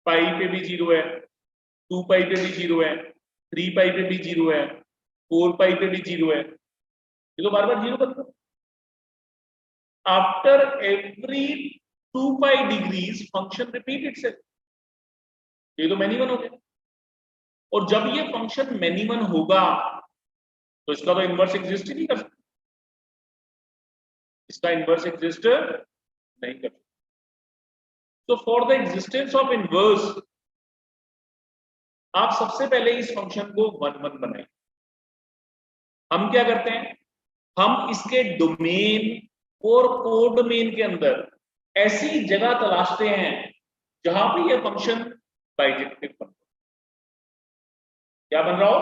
पाई पे भी 0 है, 2 पाई पे भी 0 है, 3 पाई पे भी 0 है, 4 पाई पे भी 0 है, ये तो बार बार 0 बनता है। आफ्टर एवरी 2 पाई डिग्रीज फंक्शन रिपीट इटसेल्फ, ये तो मैनी वन हो गया। और जब ये फंक्शन मैनी वन होगा तो इसका तो इनवर्स एग्जिस्ट ही नहीं कर सकता, इसका इनवर्स एग्जिस्ट नहीं कर सकता। तो for the existence of inverse आप सबसे पहले इस फंक्शन को 1 1 बनाएं। हम क्या करते हैं, हम इसके डोमेन और कोडोमेन के अंदर ऐसी जगह तलाशते हैं जहां पे ये फंक्शन बाइजेक्टिव बन, क्या बन रहा हो,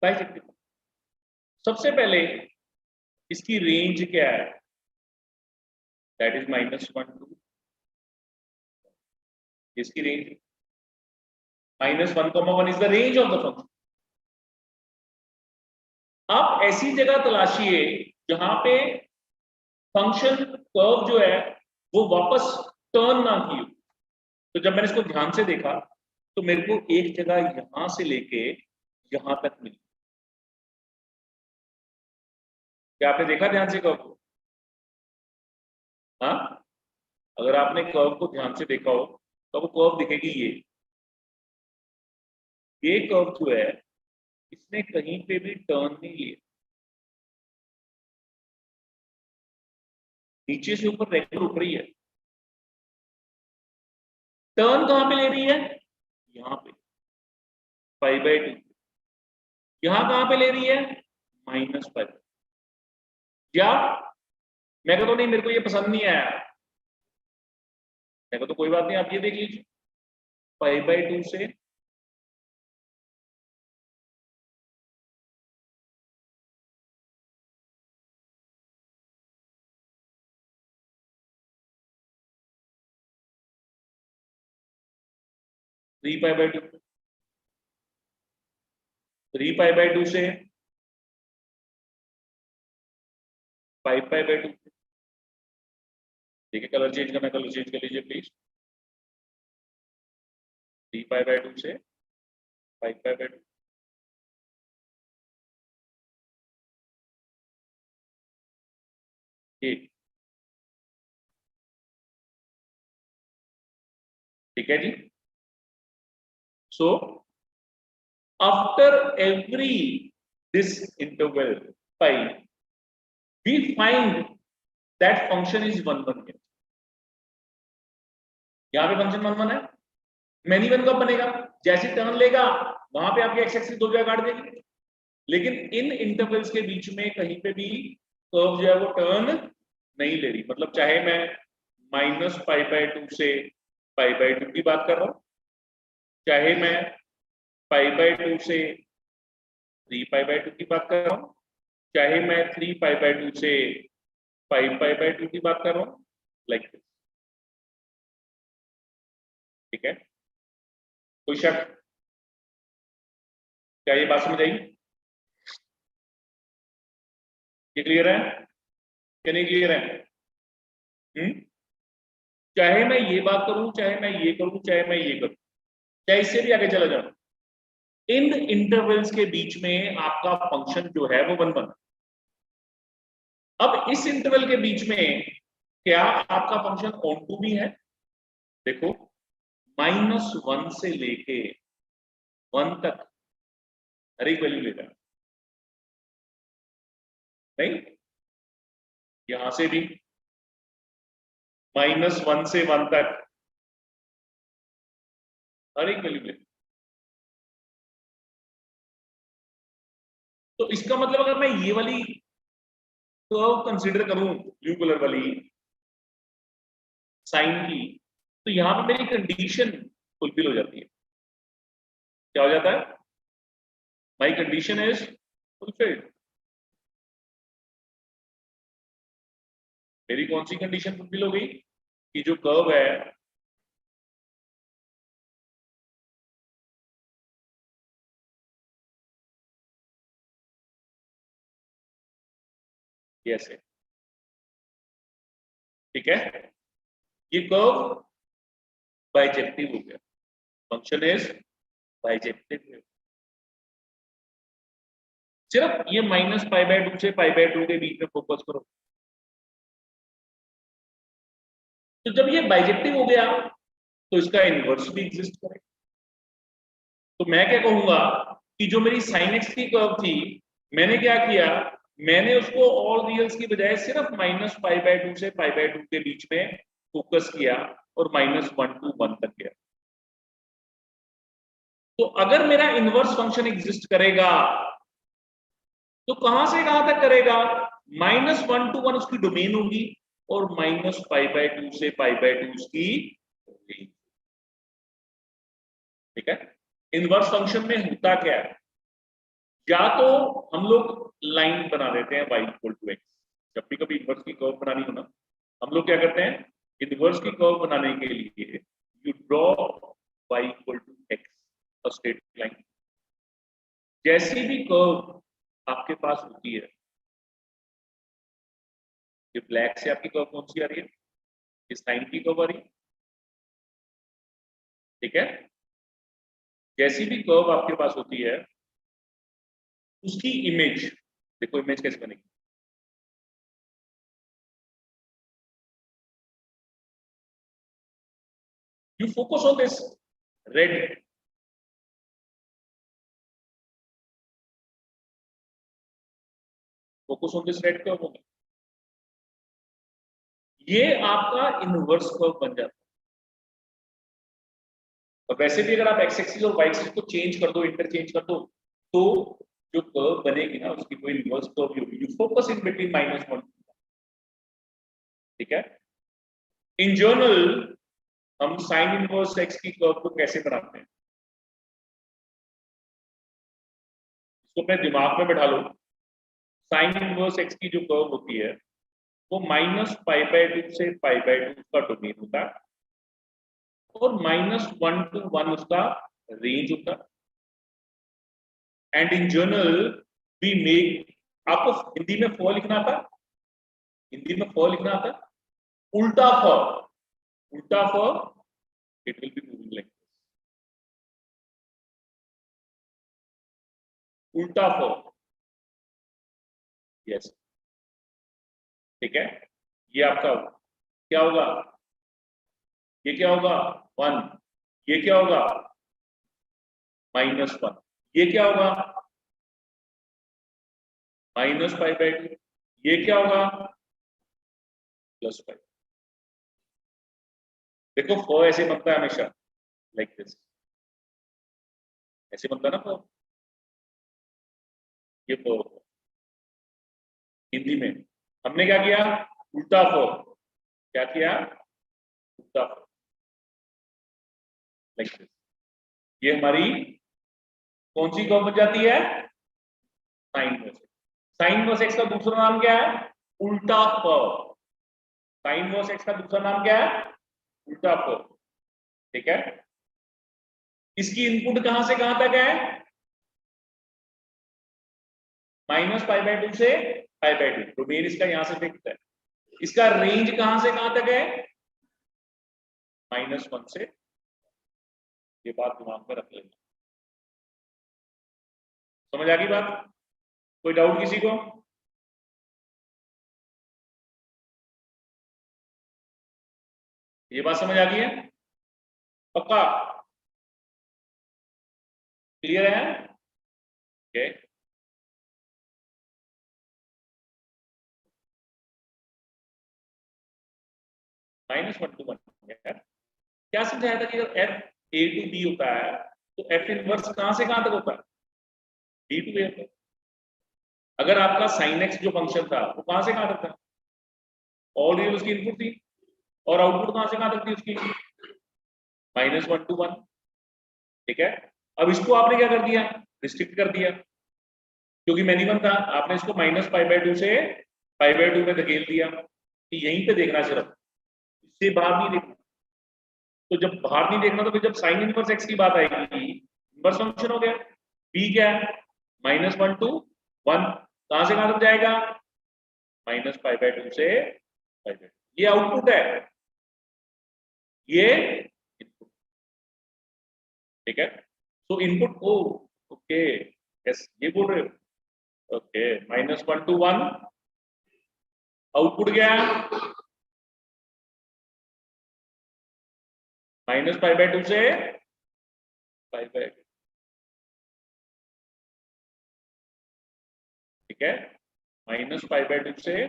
बाइजेक्टिव। सबसे पहले इसकी रेंज क्या है, दैट इज -1 2, इसकी range -1, -1 is the range of the function. आप ऐसी जगह तलाशिए जहां पे फंक्शन कर्व जो है वो वापस टर्न ना की हो। तो जब मैंने इसको ध्यान से देखा तो मेरे को एक जगह यहां से लेके यहां तक मिली। क्या आपने देखा ध्यान से कर्व को? हाँ, अगर आपने कर्व को ध्यान से देखा हो तो वो कर्व दिखेगी ये कर्व जो है इसने कहीं पे भी टर्न नहीं लिया, नीचे से ऊपर रेगुलर उठ रही है। टर्न कहां पे ले रही है, यहाँ पे π/2। यहां कहां पे ले रही है, -π। या मैं कहता नहीं मेरे को ये पसंद नहीं आया, मैं कहता तो कोई बात नहीं, आप ये देख लीजिए π/2 से 3π/2, 3π/2 से 5π/2। ठीक है, कलर चेंज करना, कलर चेंज कर लीजिए प्लीज। 3π/2 से 5π/2। ठीक है जी। So after every this interval pi we find that function is 1 1। यहां पे फंक्शन 1 1 है, मैनी वन कब बनेगा, जैसे टर्न लेगा वहां पे आपकी एक्स एक्सिस 2 जगह काट देगी। लेकिन इन इंटरवल्स के बीच में कहीं पे भी कर्व जो है वो टर्न नहीं ले रही, मतलब चाहे मैं -π/2 से π/2 की बात कर रहा हूं, चाहे मैं π/2 से 3π/2 की बात कर रहा हूं, चाहे मैं 3π/2 से 5π/2 की बात कर रहा हूं, लाइक दिस। ठीक है, कोई शक, क्या ये बात समझ आई, ये क्लियर है कि नहीं क्लियर है? चाहे मैं ये बात करूं, चाहे मैं ये करूं, चाहे मैं ये करूं, चाहे इससे भी आगे चला जाऊं, इन इंटरवल्स के बीच में आपका फंक्शन जो है वो 1 1। अब इस इंटरवल के बीच में क्या आपका फंक्शन ऑन टू भी है, देखो -1 से लेके 1 तक हर एक वैल्यू लेगा, नहीं, यहां से भी -1 से 1 तक हर एक वैल्यू लेगा। तो इसका मतलब अगर मैं ये वाली कर्व कंसीडर करूं, ब्लू कलर वाली साइन की, तो यहां पे मेरी कंडीशन फुलफिल हो जाती है। क्या हो जाता है, माई कंडीशन इज फुलफिल्ड। मेरी कौन सी कंडीशन फुलफिल हो गई कि जो कर्व है ऐसे, ठीक है, ये कर्व बाइजेक्टिव हो गया। Function is bijective. सिर्फ ये -π/2 से π/2 के बीच में फोकस करो। तो जब ये बाइजेक्टिव हो गया तो इसका इनवर्स भी एग्जिस्ट करेगा। तो मैं क्या कहूंगा कि जो मेरी sin x की कर्व थी, मैंने क्या किया, मैंने उसको ऑल रियल्स की बजाय सिर्फ -π/2 से π/2 के बीच में फोकस किया और -1 to 1 तक गया। तो अगर मेरा इनवर्स फंक्शन एग्जिस्ट करेगा तो कहां से कहां तक करेगा, -1 to 1 उसकी डोमेन होगी और -π/2 से π/2 उसकी रेंज। ठीक है। इनवर्स फंक्शन में होता क्या है, या तो हम लोग लाइन बना देते हैं y = x। जब भी कभी इनवर्स की कर्व बनानी हो ना, हम लोग क्या करते हैं, इनवर्स की कर्व बनाने के लिए you draw y = x, a straight line. जैसी भी कर्व आपके पास होती है, ये ब्लैक से आपकी कर्व कौन सी आ रही है, ये साइन की कर्व आ रही है। ठीक है। जैसी भी कर्व आपके पास होती है उसकी इमेज देखो, इमेज कैसे बनेगी। You focus on this red, focus on this red curve होगा, ये आपका इनवर्स कर्व बन जाता है। और वैसे भी अगर आप एक्स एक्सिस और वाई एक्सिस को चेंज कर दो, इंटरचेंज कर दो, तो जो कर्व बनेगी ना उसकी कोई इनवर्स कर्व होगी। You focus in between -1। ठीक है। इन जनरल हम साइन इनवर्स एक्स की कर्व को कैसे बनाते हैं, इसको अपने दिमाग में बैठा लो। साइन इनवर्स एक्स की जो कर्व होती है वो -π/2 से π/2 का डोमेन होता है और -1 to 1 उसका रेंज होता है। And in general we make, आपको हिंदी में फ लिखना आता है, हिंदी में फ लिखना आता है, उल्टा फ, उल्टा फ, it will be moving like उल्टा फ। यस। ठीक है। ये आपका क्या होगा, ये क्या होगा 1, ये क्या होगा -1, ये क्या होगा -π/2, ये क्या होगा +π। देखो फ ऐसे बनता है हमेशा, लाइक दिस, ऐसे बनता है ना फ, ये फ। हिंदी में हमने क्या किया, उल्टा फ, क्या किया, उल्टा फ, लाइक दिस। ये हमारी कौन सी कर्व बन जाती है, sine inverse. Sine inverse x का दूसरा नाम क्या है, उल्टा फ। साइन इनवर्स एक्स का दूसरा नाम क्या है, उल्टा फ। ठीक है। इसकी इनपुट कहां से कहां तक है, -π/2 से π/2, डोमेन इसका यहां से फिक्स है। इसका रेंज कहां से कहां तक है, -1 से, ये बात दिमाग में रख लेना। समझ आ गई बात, कोई डाउट किसी को, ये बात समझ आ गई है, पक्का क्लियर है। ओके। -1 to 1 क्या समझाया था कि अगर f a to b होता है तो f इनवर्स कहां से कहां तक होता है, b to a होता है। अगर आपका sin x जो फंक्शन था वो कहां से कहां तक था, ऑल रियल उसकी इनपुट थी और आउटपुट कहां से कहां तक थी उसकी, -1 to 1। ठीक है। अब इसको आपने क्या कर दिया, रिस्ट्रिक्ट कर दिया, क्योंकि मैनिमम था, आपने इसको -π/2 से π/2 में धकेल दिया कि यहीं पे देखना, सिर्फ इससे बाहर नहीं देखना। तो जब बाहर नहीं देखना तो फिर जब साइन इनवर्स एक्स की बात आएगी, इनवर्स फंक्शन हो गया। b क्या है, -1 to 1, कहां से कहां तक जाएगा, -π/2 से π/2। ये आउटपुट है, ये इनपुट। ठीक है। सो इनपुट ओ ओके यस ये बोल रहे हो ओके -1 to 1 आउटपुट गया -π/2 से π/2 ठीक है -π/2 से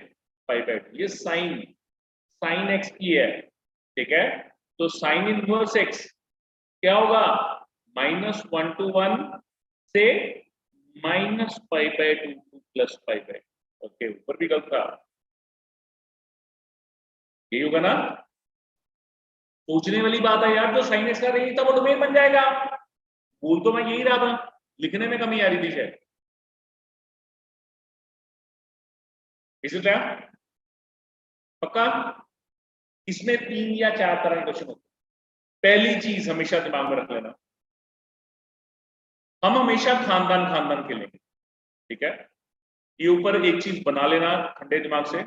π/2 ये साइन x की है ठीक है। तो साइन इनवर्स x क्या होगा -1 to 1 से -π/2 प्लस π/2 ओके ऊपर भी गलत था यही होगा ना। सोचने वाली बात है यार जो साइन एक्स का रेंज था वो डोमेन बन जाएगा। बोल तो मैं यही रहा था लिखने में कमी आ रही थी शायद इसी तरह पक्का। इसमें 3 या 4 तरह के क्वेश्चन होते हैं। पहली चीज हमेशा दिमाग में रख लेना हम हमेशा खानदान खानदान खेलेंगे ठीक है। ये ऊपर एक चीज बना लेना ठंडे दिमाग से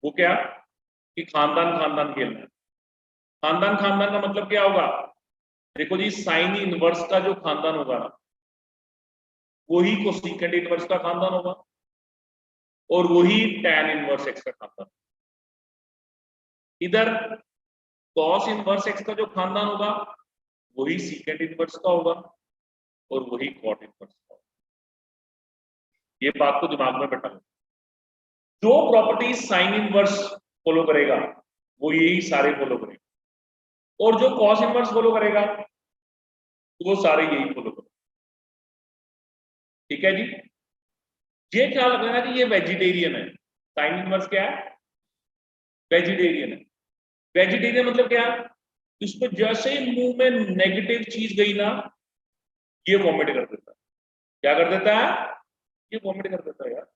वो क्या कि खानदान खानदान खेलना है। खानदान खानदान का मतलब क्या होगा देखो जी साइन इनवर्स का जो खानदान होगा ना वही कोसेकेंट इनवर्स का खानदान होगा और वही tan इनवर्स x का खानदान। इधर cos इनवर्स x का जो खानदान होगा वही सीकेंट इनवर्स का होगा और वही cot इनवर्स का होगा। ये बात को दिमाग में बैठा लो जो प्रॉपर्टीज साइन इनवर्स फॉलो करेगा वो यही सारे फॉलो करेगा और जो cos इनवर्स फॉलो करेगा वो सारे यही फॉलो करेगा ठीक है जी। ये ख्याल रखना कि ये वेजिटेरियन है साइन इनवर्स क्या है वेजिटेरियन है। वेजिटेरियन मतलब क्या इस पर जैसे ही मुंह में नेगेटिव चीज गई ना ये वॉमिट कर देता है। क्या कर देता है ये वॉमिट कर देता है यार।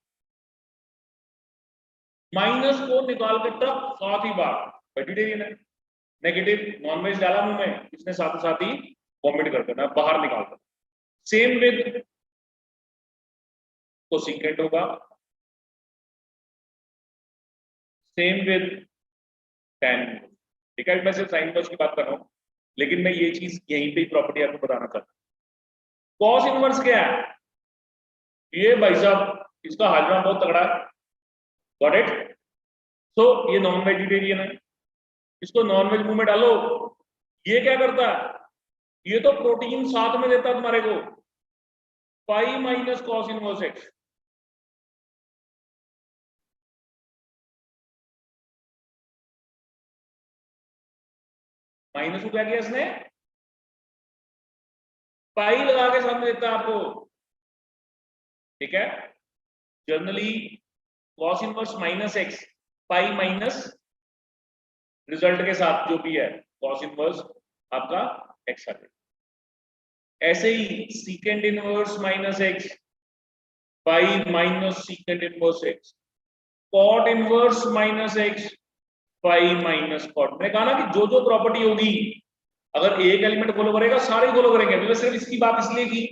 माइनस को निकाल के तक साथ ही बात वेजिटेरियन है। नेगेटिव नॉनवेज डाला मुंह में इसने साथ ही वॉमिट कर देना बाहर निकाल देना। सेम विद कोसेकेंट होगा सेम विद tan ठीक है। मैं सिर्फ साइन इनवर्स की बात कर रहा हूं लेकिन मैं ये चीज यहीं पे प्रॉपर्टी आपको बताना चाहता हूं। cos इनवर्स क्या है ये भाई साहब इसका हाजमा बहुत तगड़ा है गॉट इट। सो ये नॉन वेजिटेरियन है इसको नॉन वेज मुंह में डालो ये क्या करता है ये तो प्रोटीन साथ में देता है तुम्हारे को pi minus cos inverse x minus को क्या किया इसने पाई लगा के सामने देता है आपको ठीक है। Generally cos inverse minus x pi minus result के साथ जो भी है cos इनवर्स आपका x आ जाएगा। ऐसे ही secant inverse minus x pi minus secant inverse x cot inverse minus x pi minus cot। मैंने कहा ना कि जो जो प्रॉपर्टी होगी अगर एक एलिमेंट फॉलो करेगा सारे फॉलो करेंगे। मैंने सिर्फ इसकी बात इसलिए की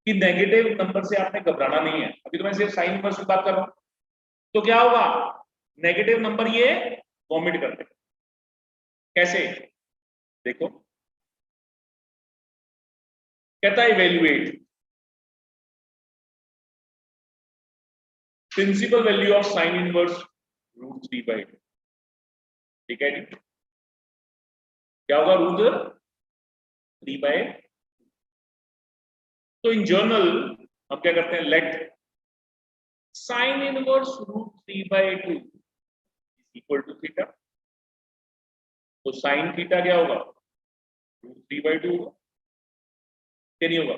कि नेगेटिव नंबर से आपने घबराना नहीं है। अभी तो मैं सिर्फ साइन इनवर्स की बात कर रहा हूं तो क्या होगा नेगेटिव नंबर ये वॉमिट कर देगा। कैसे देखो कहता है evaluate principal value of sine inverse √3/2 ठीक है जी। क्या होगा √3/2। तो इन जनरल हम क्या करते हैं let sine inverse √3/2 equal to theta. तो साइन थीटा क्या होगा √3/2 होगा क्या नहीं होगा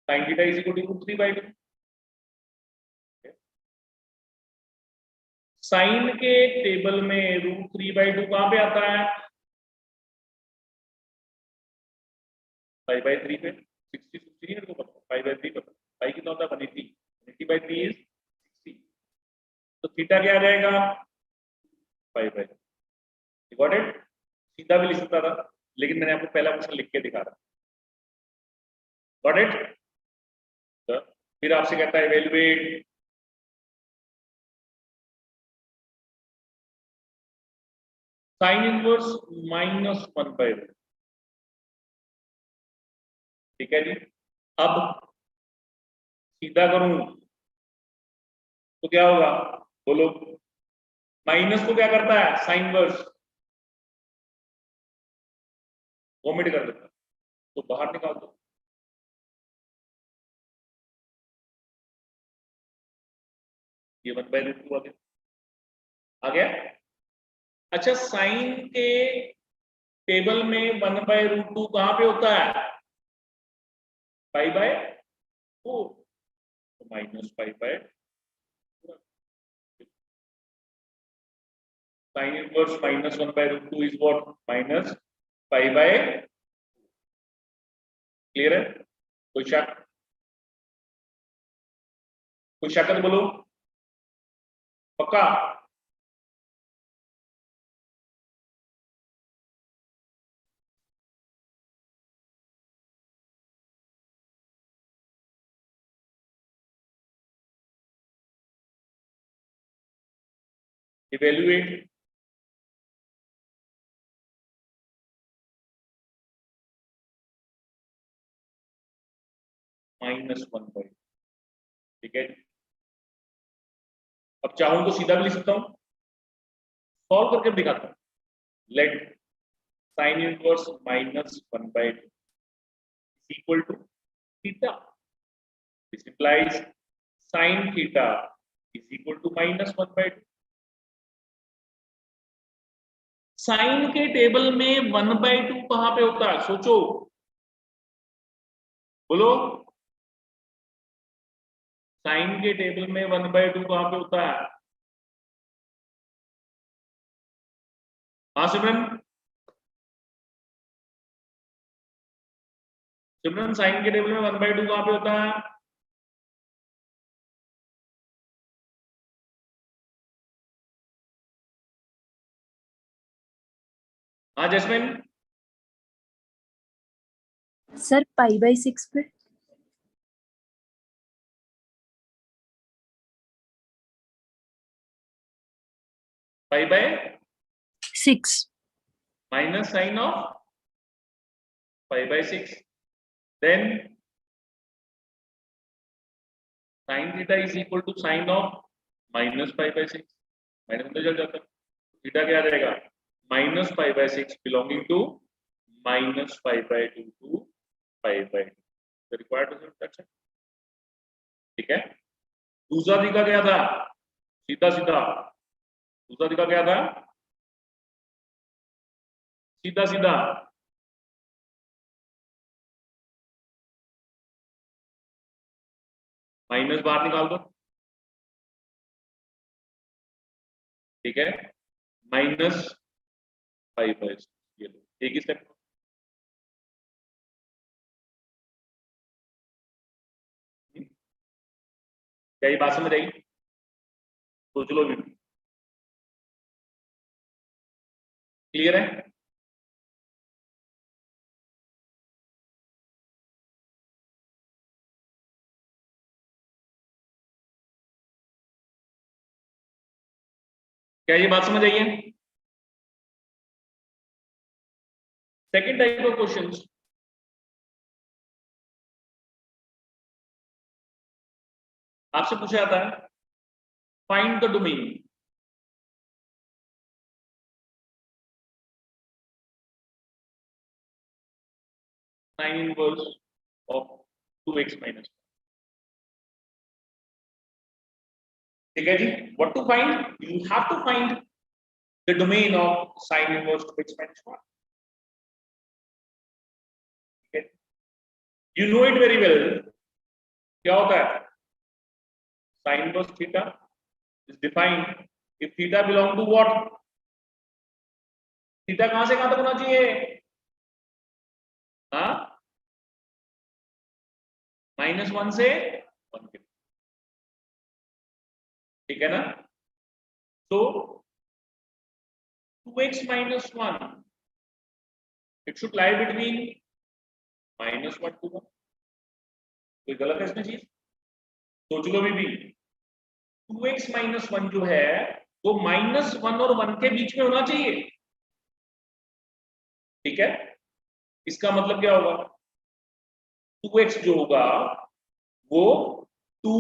sine theta is equal to √3/2। Sine के टेबल में √3/2 कहां पे आता है π/3 पे 60 60 नहीं पता π/3 पता पाई कितना होता है 180 180/3 इज 60 तो थीटा क्या आ जाएगा π/3 गॉट इट। सीधा भी लिख सकता था लेकिन मैंने आपको पहला क्वेश्चन लिख के दिखा रहा गॉट इट। तो फिर आपसे कहता है इवैल्यूएट साइन इनवर्स -1/2 ठीक है जी। अब सीधा करूं तो क्या होगा, बोलो। माइनस को क्या करता है, साइन वर्स वोमिट कर देता है, तो बाहर निकाल दो। ये 1/√2 आ गया। अच्छा, साइन के टेबल में 1/√2 कहां पे होता है, π/4, तो -π/, sine inverse -1/√2 is what, -π/, clear है? कोई शक, कोई शक है तो बोलो, पक्का? इवेल्युएट, -1/, ठीक है। अब चाहूं तो सीधा भी लिख सकता हूं, सॉल्व करके भी दिखाता हूं। Let sine inverse -1/2 equal to theta, this implies sine theta is equal to -1/2। Sine के टेबल में 1/2 कहां पे होता है, सोचो, बोलो। साइन के टेबल में 1/2 कहां पे होता है? हाँ सिमरन, सिमरन साइन के टेबल में 1/2 कहां पे होता है? हाँ जैस्मिन, सर π/6 पे। π/6 6 minus sin of π/6, then sin theta is equal to sin of -π/6, minus में चल जाता है, थीटा क्या रहेगा, -π/6 belonging to -π/2 to π/2, the required result, ठीक है। दूसरा तरीका क्या था, सीधा सीधा, दूसरा तरीका क्या था, सीधा सीधा, माइनस बाहर निकाल दो, ठीक है, -π/6, ये लो, एक ही स्टेप। क्या ये बात समझ आई, सोच लो भी, क्लियर है? क्या ये बात समझ आई है? सेकेंड टाइप ऑफ क्वेश्चंस, आपसे पूछा जाता है find the domain, sine inverse of 2x minus, ठीक है जी। What to find, you have to find the domain of sine inverse 2x minus 1, ठीक है। You know it very well, क्या होता है, sine inverse theta is defined if theta belong to what, theta कहां से कहां तक होना चाहिए, हाँ, -1 से 1 के, ठीक है ना। तो 2x minus 1, it should lie between -1 to 1, कोई गलत है इसमें चीज, सोच लो भी 2x minus 1 जो है वो -1 और 1 के बीच में होना चाहिए, ठीक है। इसका मतलब क्या होगा, 2x जो होगा वो 2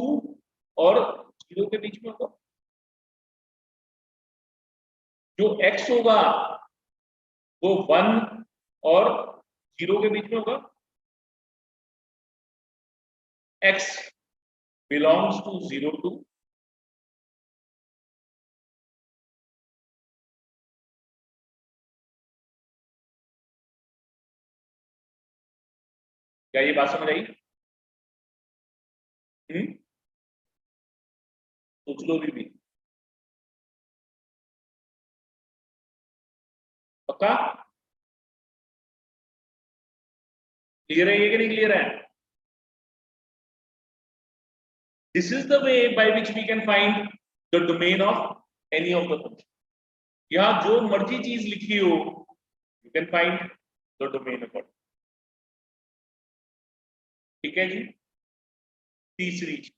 और 0 के बीच में होगा, जो x होगा वो 1 और 0 के बीच में होगा। x belongs to 0 to क्या ये बात समझ आई? सोच लो भी पक्का क्लियर है ये कि नहीं क्लियर है? This is the way by which we can find the domain of any of the function. यहां जो मर्जी चीज लिखी हो you can find the domain of it. ठीक है जी। तीसरी चीज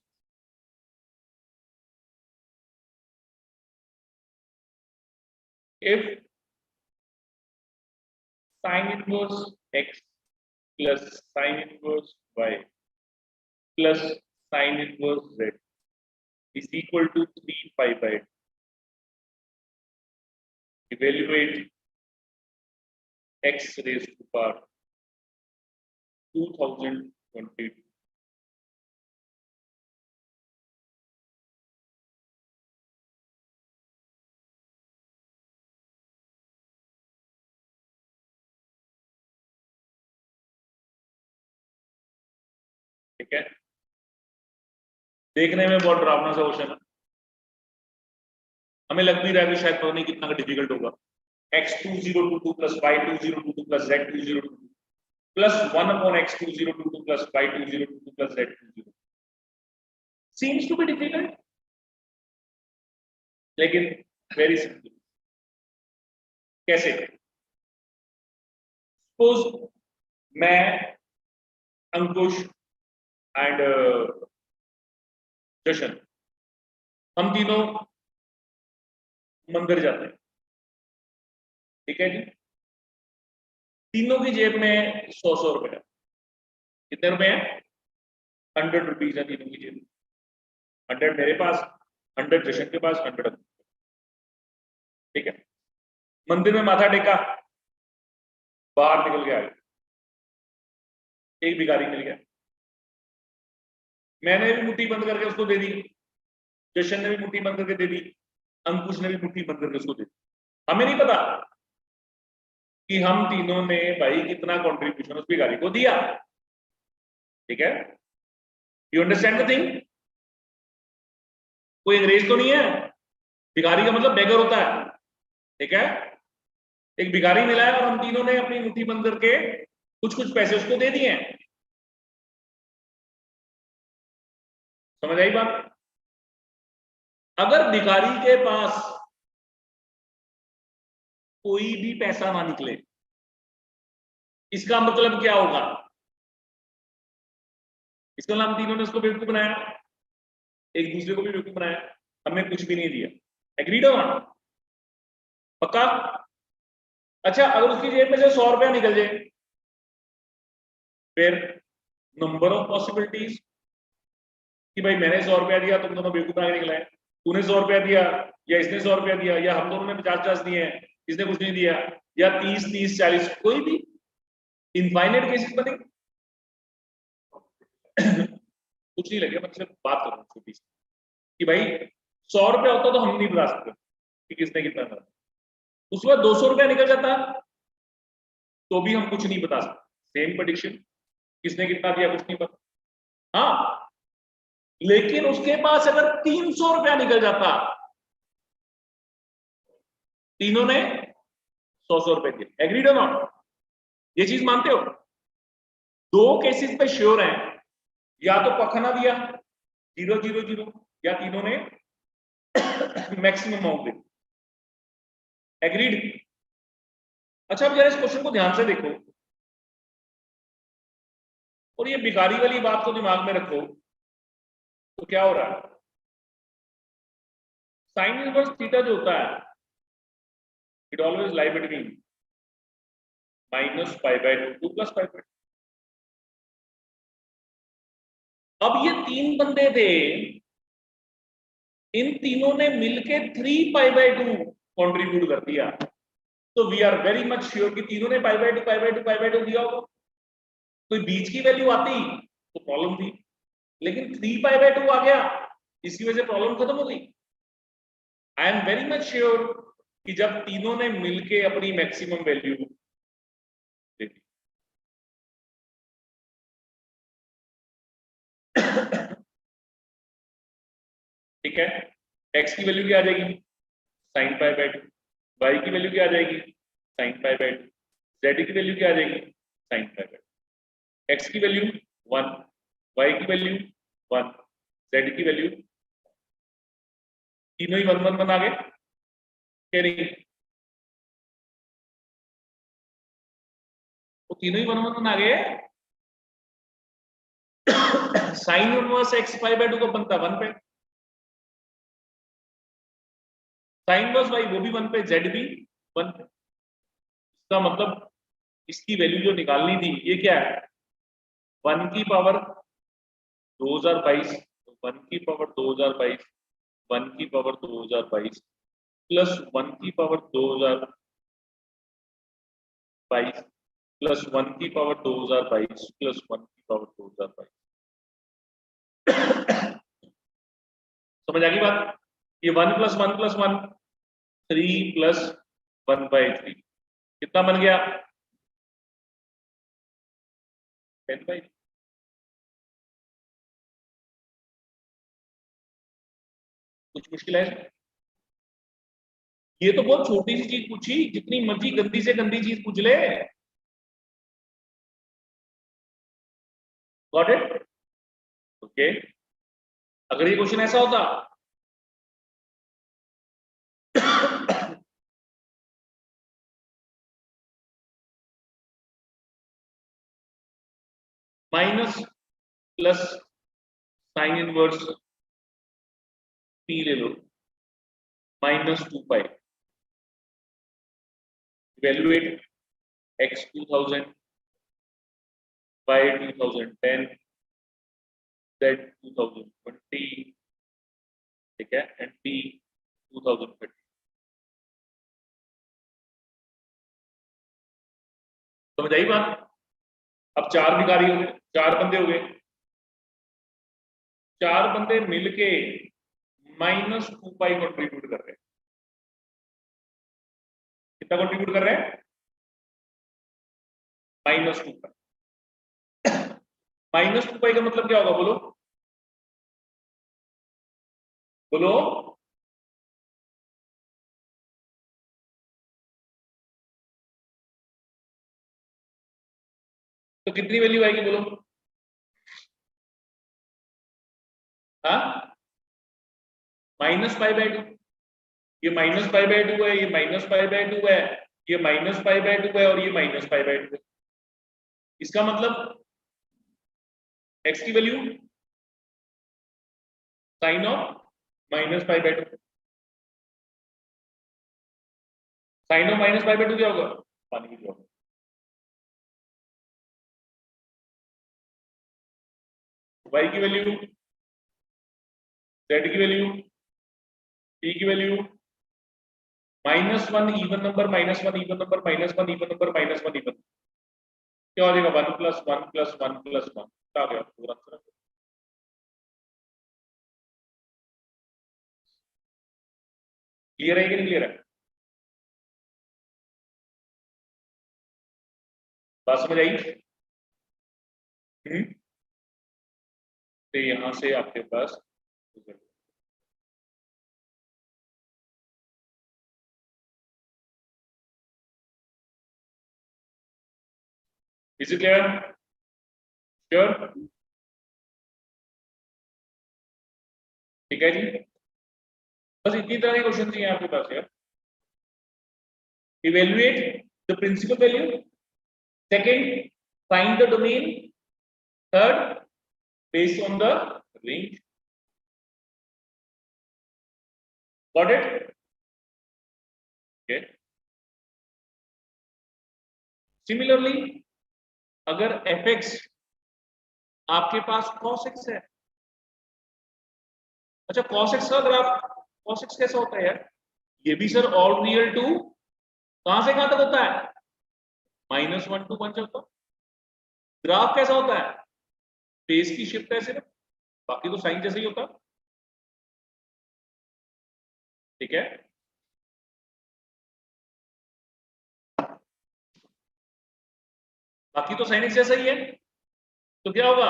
if sin inverse x plus sin inverse y plus sin inverse z is equal to 3 pi by 2. Evaluate x raised to power 2022. ठीक है, देखने में बहुत डरावना सा क्वेश्चन है, हमें लग भी रहा है कि शायद पता नहीं कितना डिफिकल्ट होगा। x2022 plus y2022 plus z2022 plus 1 upon x2022 plus y2022 plus z20 seems to be difficult, लेकिन वेरी सिंपल। कैसे? सपोज मैं, अंकुश एंड जशन, हम तीनों मंदिर जाते हैं। ठीक है जी, तीनों की जेब में 100 रुपए। कितने रुपए हैं? 100 रुपीज है तीनों की जेब में। 100 मेरे पास, 100 जशन के पास, 100। ठीक है, मंदिर में माथा टेका, बाहर निकल के आ गए, एक भिखारी मिल गया, मैंने भी मुट्ठी बंद करके उसको दे दी, जशन ने भी मुट्ठी बंद करके दे दी, अंकुश ने भी मुट्ठी बंद करके उसको दे दी। हमें नहीं पता कि हम तीनों ने भाई कितना कंट्रीब्यूशन उस भिखारी को दिया। ठीक है, यू अंडरस्टैंड द थिंग? कोई अंग्रेज तो नहीं है, भिखारी का मतलब बेगर होता है। ठीक है, एक भिखारी मिला है और हम तीनों ने अपनी मुट्ठी बंद करके कुछ कुछ पैसे उसको दे दिए हैं। समझ आई बात? अगर भिखारी के पास कोई भी पैसा ना निकले, इसका मतलब क्या होगा? इसका नाम तीनों ने उसको बेवकूफ बनाया, एक दूसरे को भी बेवकूफ बनाया, हमने कुछ भी नहीं दिया। एग्रीड हो ना? पक्का? अच्छा, अगर उसकी जेब में से 100 रुपया निकल जाए, फिर नंबर ऑफ पॉसिबिलिटीज कि भाई मैंने 100 रुपया दिया, तुम दोनों बेवकूफ बना के निकला है, तूने 100 रुपया दिया या इसने 100 रुपया दिया या हम दोनों ने 50-50 दिए हैं, इसने कुछ नहीं दिया, या 30-30-40, कोई भी इनफाइनाइट केसेस बनेंगे। कुछ नहीं लगे, मतलब बात करूं छोटी सी कि भाई 100 रुपया होता तो हम नहीं बता सकते कि किसने कितना करा, उसके बाद 200 रुपया निकल जाता तो भी हम कुछ नहीं बता सकते। सेम प्रेडिक्शन, किसने कितना दिया कुछ नहीं पता। हाँ, लेकिन उसके पास अगर 300 रुपया निकल जाता, तीनों ने 100 रुपए दिए, एग्रीड हो नॉट? ये चीज मानते हो? दो केसेस पे श्योर हैं, या तो पखना दिया 0-0-0, या तीनों ने मैक्सिमम अमाउंट दे। एग्रीड? अच्छा, अब जरा इस क्वेश्चन को ध्यान से देखो और ये भिखारी वाली बात को दिमाग में रखो, तो क्या हो रहा है? साइन इनवर्स थीटा जो होता है, it always lie between -π/2 to +π/2। अब ये 3 बंदे थे, इन तीनों ने मिलके 3π/2 कंट्रीब्यूट कर दिया, तो we are very much sure कि तीनों ने π/2 दिया होगा। कोई बीच की वैल्यू आती तो प्रॉब्लम थी, लेकिन 3π/2 आ गया, इसकी वजह से प्रॉब्लम खत्म हो गई। I am very much sure कि जब तीनों ने मिलके अपनी मैक्सिमम वैल्यू दे दी, ठीक है, x की वैल्यू क्या आ जाएगी sin π/2, y की वैल्यू क्या आ जाएगी sin π/2, z की वैल्यू क्या आ जाएगी sin π/2, x की वैल्यू 1, y की वैल्यू 1, z की वैल्यू, तीनों ही 1 1 1 आ गए क्या नहीं? वो तीनों ही 1 1 1 आ गए। साइन इनवर्स x π/2 कब बनता है 1 पे, साइन इनवर्स y वो भी 1 पे, z भी 1 पे। इसका मतलब इसकी वैल्यू जो निकालनी थी ये क्या है 1 की पावर 2022, 1 की पावर 2022, 1 की पावर 2022 प्लस 1 की पावर 2022 प्लस 1 की पावर 2022 प्लस 1 की पावर 2022। समझ आ गई बात? ये 1 + 1 + 1 3 + 1/3 कितना बन गया 10/3। कुछ मुश्किल है इसमें? ये तो बहुत छोटी सी चीज पूछी, जितनी मर्जी गंदी से गंदी चीज पूछ ले। Got it? ओके, अगर ये क्वेश्चन ऐसा होता minus plus sine inverse p ले लो -2π, इवेल्युएट x 2000, y 2010, z 2020, ठीक है, एंड p 2030। समझ आई बात? अब 4 भिखारी हो गए, 4 बंदे हो गए, 4 बंदे मिलके -2π कंट्रीब्यूट कर रहे हैं। कितना कंट्रीब्यूट कर रहे हैं -2π। -2π का मतलब क्या होगा बोलो बोलो? तो कितनी वैल्यू आएगी बोलो? हाँ, -π/2, ये -π/2 है, ये -π/2 है, ये -π/2 है और ये -π/2 है। इसका मतलब x की value sine of -π/2, sine of -π/2 क्या होगा पानी की जॉब। y की वैल्यू, z की वैल्यू, p की value -1 even number, -1 even number, -1 even number, -1 even, क्या हो जाएगा 1 + 1 + 1 + 1 क्या हो गया पूरा आंसर। क्लियर है कि नहीं क्लियर है? बात समझ आई? तो यहां से आपके पास इज इट क्लियर? श्योर? ठीक है जी, बस इतनी तरह के क्वेश्चन चाहिए आपके पास यार। Evaluate the principal value, second find the domain, third based on the range. Got it? Okay. Similarly, अगर fx आपके पास cos x है। अच्छा cos x का ग्राफ, cos x कैसा होता है यार? ये भी सर ऑल रियल टू कहां से कहां तक होता है? -1 to 1 चलता। ग्राफ कैसा होता है? फेस की शिफ्ट है सिर्फ, बाकी तो साइन जैसा ही होता। ठीक है, बाकी तो साइन एक्स जैसा ही है। तो क्या होगा?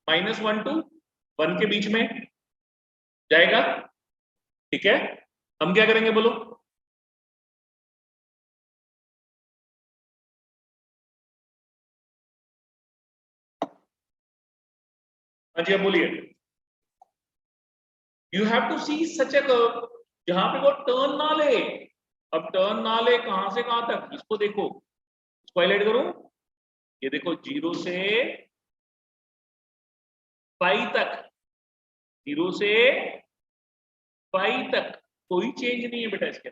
-1 to 1 के बीच में जाएगा। ठीक है, हम क्या करेंगे बोलो? हाँ जी, अब बोलिए। You have to see such a curve जहां पे वो टर्न ना ले। अब टर्न ना ले कहां से कहां तक, इसको देखो, इसको हाईलाइट करूं। ये देखो 0 से पाई तक, 0 से पाई तक कोई चेंज नहीं है बेटा इसके।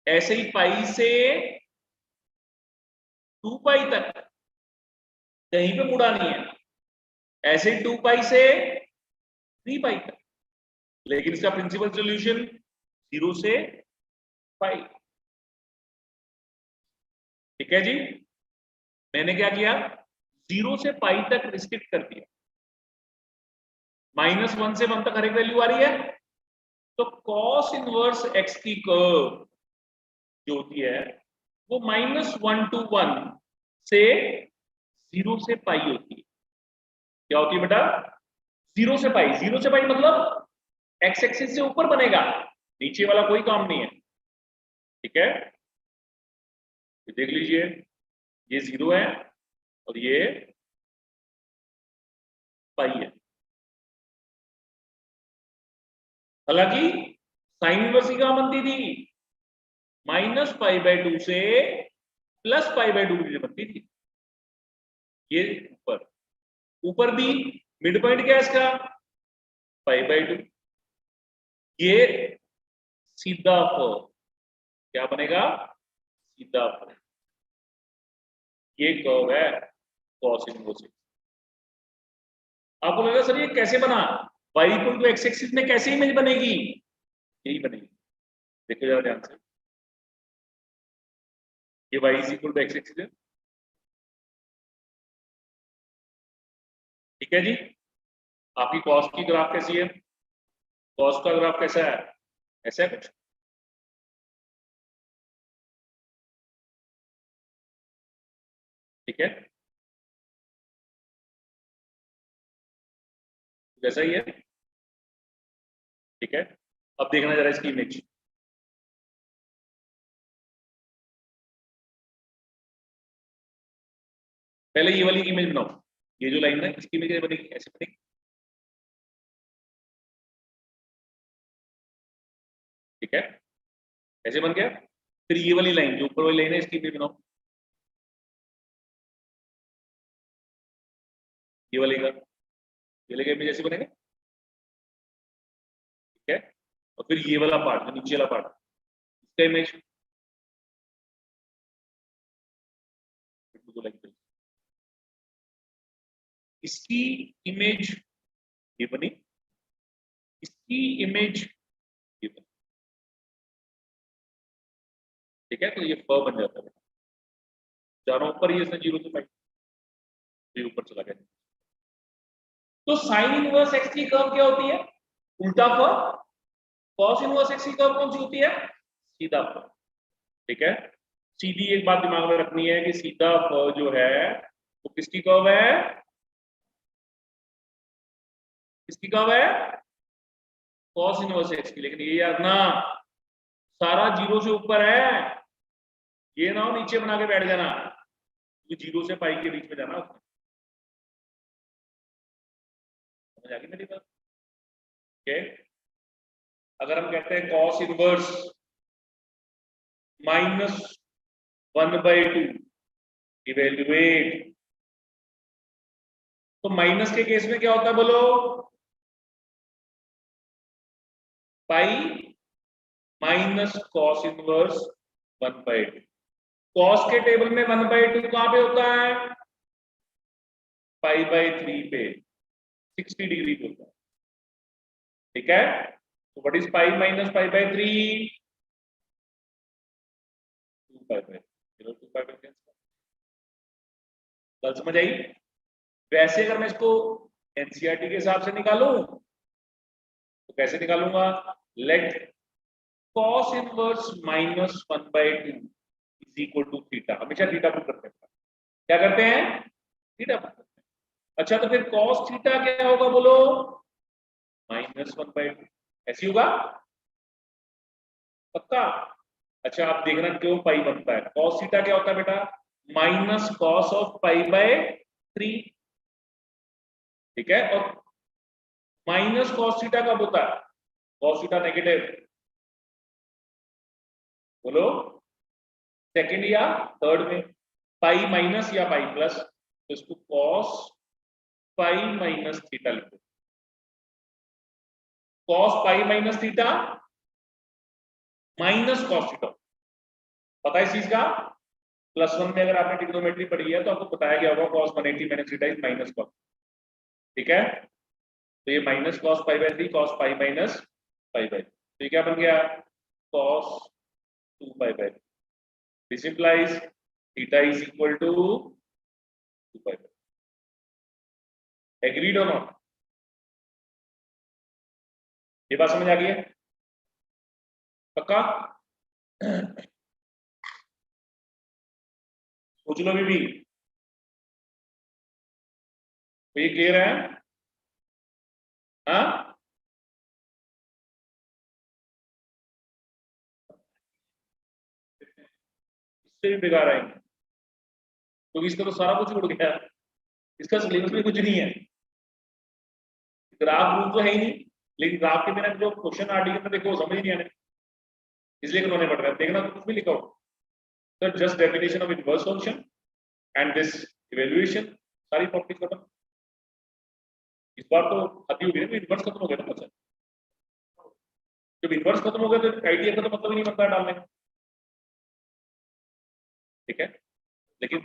ऐसे ही पाई से 2 पाई तक कहीं पे मुड़ा नहीं है। ऐसे ही 2 पाई से 3 पाई तक, लेकिन इसका प्रिंसिपल सॉल्यूशन 0 से पाई। ठीक है जी, मैंने क्या किया? 0 से पाई तक रिस्ट्रिक्ट कर दिया। -1 से 1 तक हर एक वैल्यू आ रही है। तो cos इनवर्स x की कर्व जो होती है वो -1 to 1 से 0 से पाई होती है। क्या होती है बेटा? 0 से पाई। 0 से पाई मतलब x एक्सिस से ऊपर बनेगा, नीचे वाला कोई काम नहीं है। ठीक है, देख लीजिए, ये 0 है और ये पाई है। हालांकि साइन इनवर्स की क्या बनती थी? -π/2 से +π/2 बनती थी। ये ऊपर, ऊपर भी मिड पॉइंट क्या है इसका? π/2। ये सीधा कर्व क्या बनेगा? सीधा कर्व। ये कर्व है cos इनवर्स। आपको लगा सर ये कैसे बना? y equal to x axis में कैसे इमेज बनेगी? यही बनेगी, देखो जरा ध्यान से। ये y is equal to x axis है। ठीक है जी, आपकी cos की ग्राफ कैसी है? cos का ग्राफ कैसा है? ऐसा है कुछ। ठीक है, जैसा ही है। ठीक है, अब देखना जरा इसकी इमेज। पहले ये वाली इमेज बनाओ, ये जो लाइन है इसकी इमेज बनेगी, ऐसे बनेगी। ठीक है, ऐसे बन गया। फिर ये वाली लाइन, जो ऊपर वाली लाइन है, इसकी इमेज बनाओ। ये वाली का, ये वाली इमेज ऐसे बनेगा। ठीक है, और फिर ये वाला पार्ट, जो नीचे वाला पार्ट, इसका इमेज इसकी इमेज ये बनी, इसकी इमेज ये बनी। ठीक है, तो ये फ बन जाता है। चारों ऊपर ही इसने 0 से 5, ये ऊपर चला गया। तो साइन इनवर्स एक्स की कर्व क्या होती है? उल्टा फ। कॉस इनवर्स एक्स की कर्व कौन सी होती है? सीधा फ। ठीक है, सीधी एक बात दिमाग में रखनी है कि सीधा फ जो है वो किसकी कर्व है? किसकी कर्व है? कॉस इनवर्स एक्स की। लेकिन ये याद ना, सारा 0 से ऊपर है, ये ना हो नीचे बना के बैठ जाना, तो 0 से पाई के बीच में जाना। समझ आ गई मेरी बात? ओके, अगर हम कहते हैं कॉस इनवर्स -1/2 इवेल्युएट, तो माइनस के केस में क्या होता है बोलो? Pi minus cos inverse 1/2। Cos के टेबल में 1/2 कहां पे होता है? π/3 पे 60 डिग्री होता है, ठीक है। तो व्हाट इज पाई माइनस π/3? 2π/3, 2π/3। बात समझ आई? वैसे अगर मैं इसको एनसीईआरटी के हिसाब से निकालूं तो कैसे निकालूंगा? Let cos inverse -1/2 is equal to theta. हमेशा थीटा पुट करते हैं। क्या करते हैं? थीटा पुट करते हैं। अच्छा, तो फिर cos थीटा क्या होगा बोलो? -1/2 ऐसी होगा पक्का? अच्छा, आप देखना क्यों पाई बनता है। cos थीटा क्या होता है बेटा? माइनस कॉस ऑफ π/3, ठीक है। और माइनस cos थीटा कब होता है? cos थीटा नेगेटिव, बोलो सेकंड या थर्ड में, पाई माइनस या पाई प्लस, तो इसको cos पाई माइनस थीटा लिखो। cos pi minus theta minus cos theta, पता है इस चीज का? +1 में अगर आपने ट्रिग्नोमेट्री पढ़ी है तो आपको बताया गया होगा cos 180 minus theta is minus cos, ठीक है। तो ये minus cos π/3 cos pi minus π/3, तो ये क्या बन गया? cos 2π/3। This implies theta is equal to 2π/3। Agreed और नॉट? ये बात समझ आ गई है पक्का? सोच लो भी तो ये क्लियर है? हाँ, इससे भी बेकार आएंगे क्योंकि इसका तो सारा कुछ उड़ गया, इसका सिलेबस में कुछ नहीं है। ग्राफ रूल तो है ही नहीं, लेकिन ग्राफ के बिना जो क्वेश्चन आर्टिकल में देखो समझ नहीं आने, इसलिए करवाने पड़ रहा है। देखना कुछ भी लिखा हो तो just definition of inverse function and this evaluation, सारी प्रॉपर्टीज खत्म। इस बार तो अति हो गई ना, इनवर्स खत्म हो गया ना बच्चा। जब इनवर्स खत्म हो गया तो आइडिया का तो मतलब ही नहीं बनता है डालने का, ठीक है। लेकिन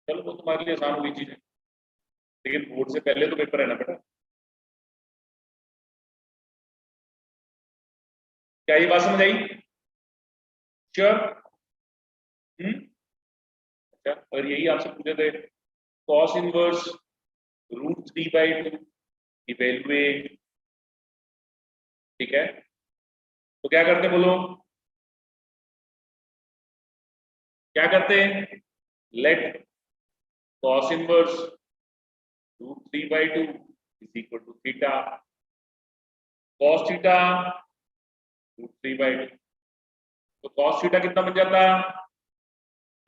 चलो वो तुम्हारे लिए आसान हुई चीज है, लेकिन बोर्ड से पहले तो पेपर है ना बेटा। क्या ये बात समझ आई? श्योर? अच्छा, और यही आपसे पूछे थे cos इनवर्स √3/2 इवैल्यूएट, ठीक है। तो क्या करते बोलो, क्या करते हैं? Let cos inverse √3/2 is equal to theta, cos theta √3/2, तो cos थीटा कितना बन जाता?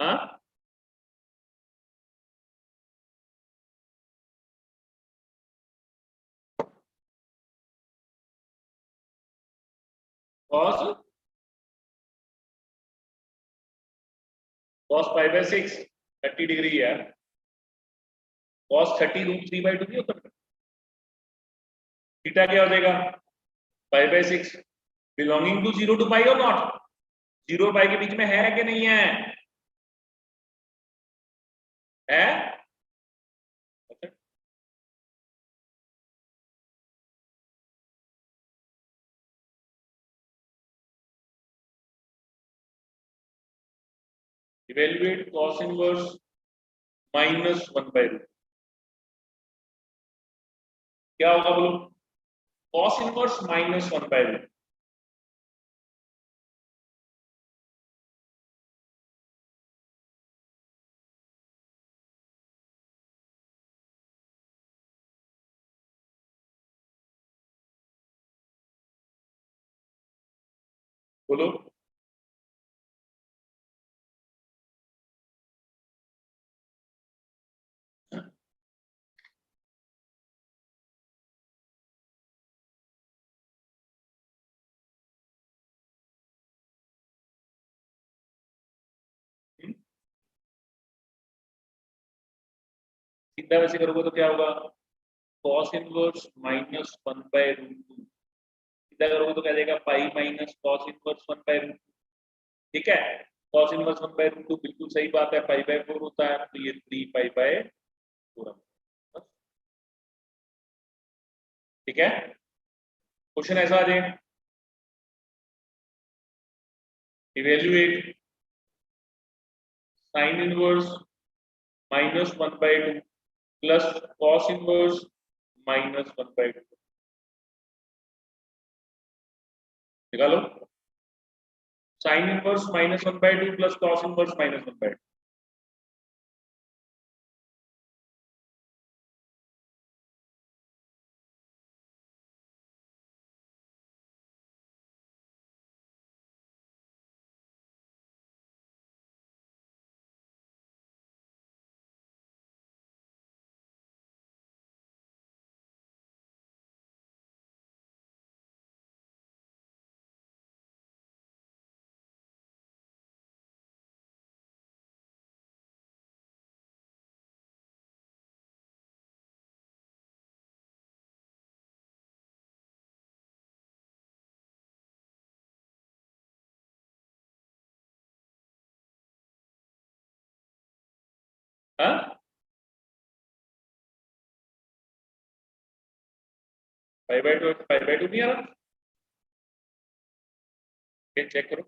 हाँ, cos π/6 30 डिग्री है, cos 30 √3/2 नहीं होता। थीटा क्या हो जाएगा? π/6 बिलोंगिंग टू 0 to पाई और नॉट? 0 और पाई के बीच में है कि नहीं है? है? इवेल्युएट cos इनवर्स -1/√, क्या होगा बोलो? cos इनवर्स -1/√, बोलो। सीधा वैसे करोगे तो क्या होगा? cos इनवर्स -1/√2, सीधा करोगे तो क्या जाएगा? पाई माइनस cos इनवर्स 1/√2, ठीक है। cos इनवर्स 1/√2 बिल्कुल सही बात है, π/4 होता है, तो ये 3π/4। ठीक है, क्वेश्चन ऐसा आ जाए, evaluate sin inverse -1/2 plus cos inverse -1/2। निकालो sin inverse -1/2 plus cos inverse -1/2। हाँ, π/2 नहीं आ रहा, चेक करो।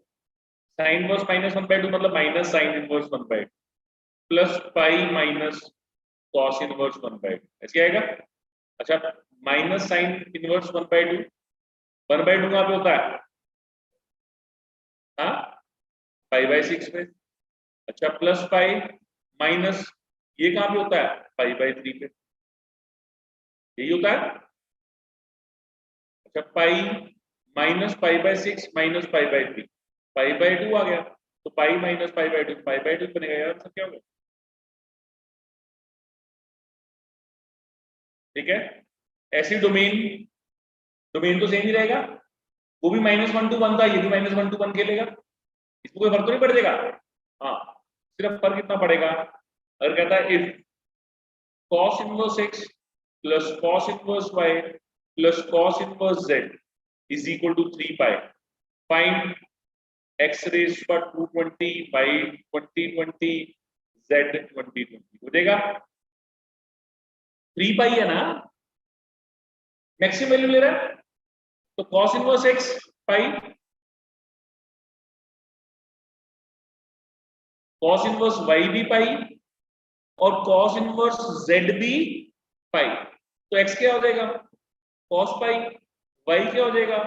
sin इनवर्स -1/2 मतलब minus sin inverse 1/2 plus pi minus cos inverse 1/2, ऐसे आएगा। अच्छा, माइनस sin इनवर्स 1/2, 1/2 कहाँ पे होता है? हाँ, π/6 पे। अच्छा, प्लस पाई माइनस ये कहाँ पे होता है? π/3 पे, यही होता है। अच्छा, पाई माइनस π/6 माइनस π/3, π/2 आ गया, तो पाई माइनस π/2, π/2 बनेगा यार, सब क्या होगा? ठीक है, ऐसी डोमेन, डोमेन तो सेम ही रहेगा, वो भी -1 to 1 था, ये भी -1 to 1 खेलेगा, इसमें कोई फर्क तो नहीं पड़ जाएगा। हाँ, सिर्फ फर्क कितना पड़ेगा, अगर कहता है if cos inverse x plus cos inverse y plus cos inverse z is equal to 3π, find x रेज पर 220 by 2020 z 2020, हो जाएगा। 3π है ना, मैक्सिमम वैल्यू ले रहा है, तो cos इनवर्स x पाई, cos इनवर्स y भी पाई और cos इनवर्स z भी पाई, तो x क्या हो जाएगा? cos पाई, y क्या हो जाएगा?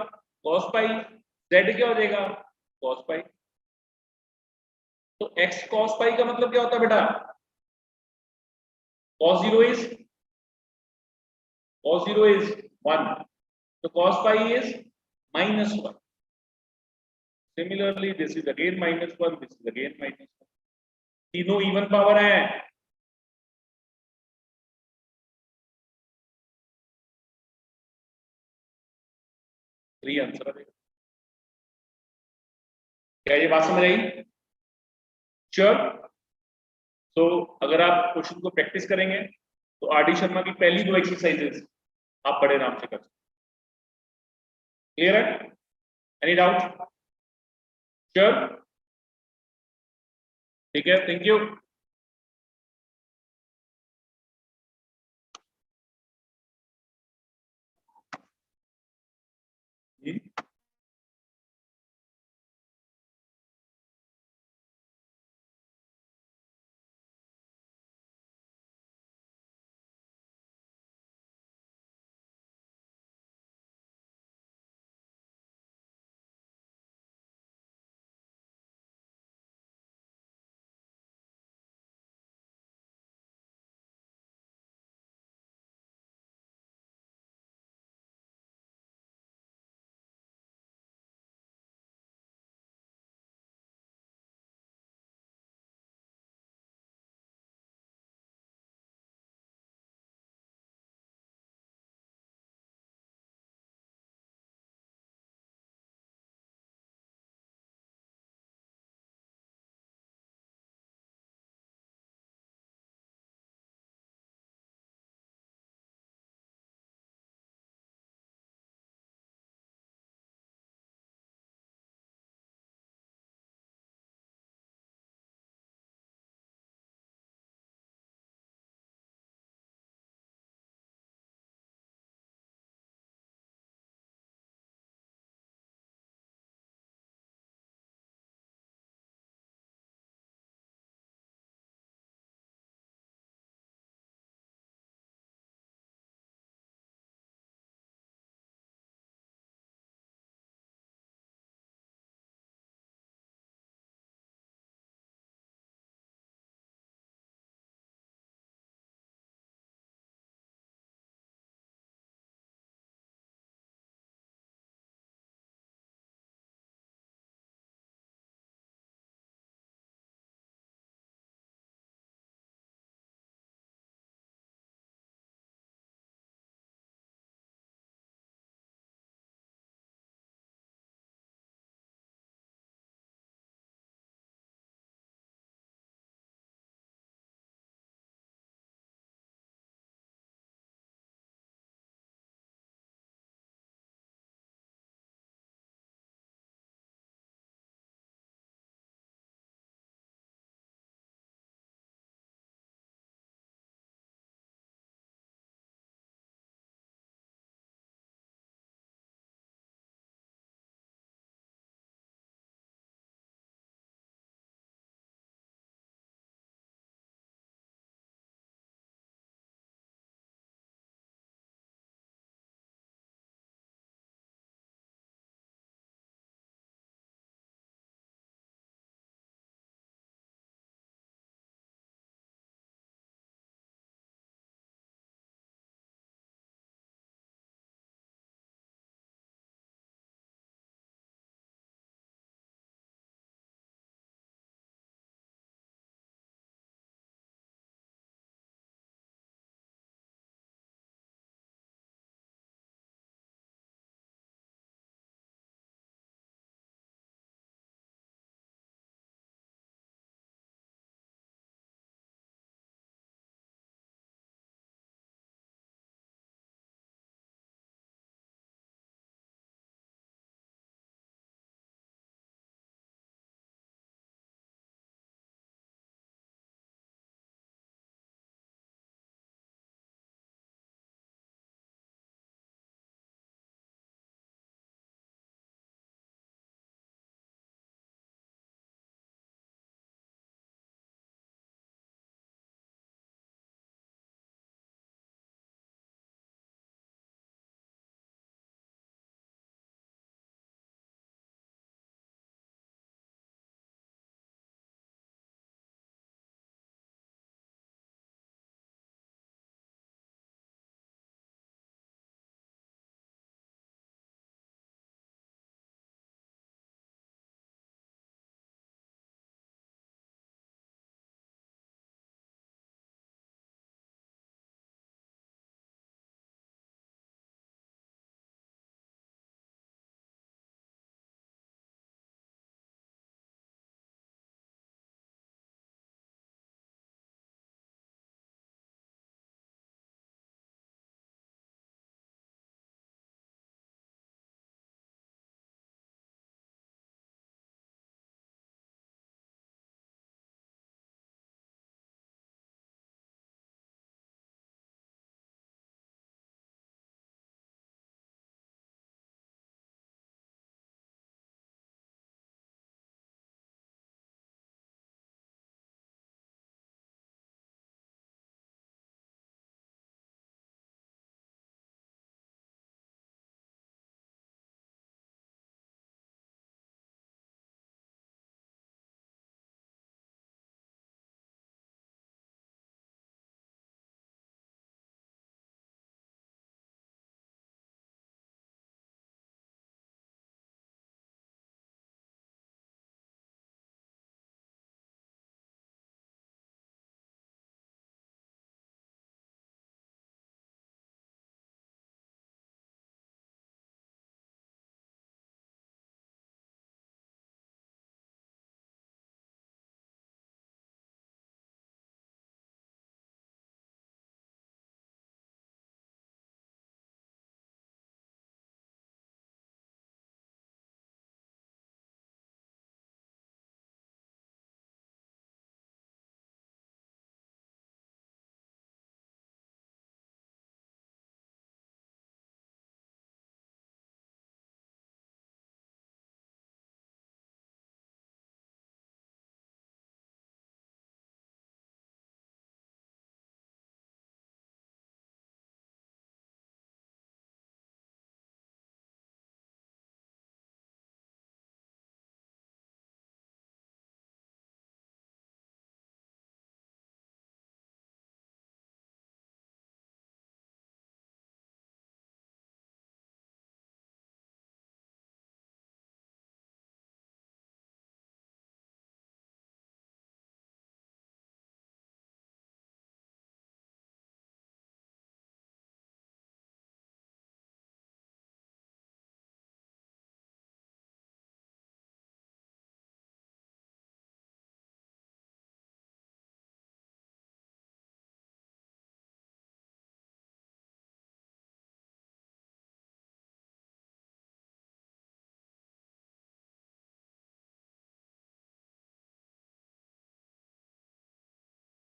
cos पाई, z क्या हो जाएगा? cos पाई। तो x cos पाई का मतलब क्या होता है बेटा? cos 0 is 1, so cos pi is -1। Similarly, this is again -1, this is again -1, तीनों इवन पावर हैं। थ्री आंसर आएगा। क्या ये बात समझ आई? श्योर। तो अगर आप क्वेश्चन को प्रैक्टिस करेंगे तो आर डी शर्मा की पहली दो एक्सरसाइजेस आप बड़े आराम से कर सकते। क्लियर है? Any doubt? श्योर, ठीक है, थैंक यू।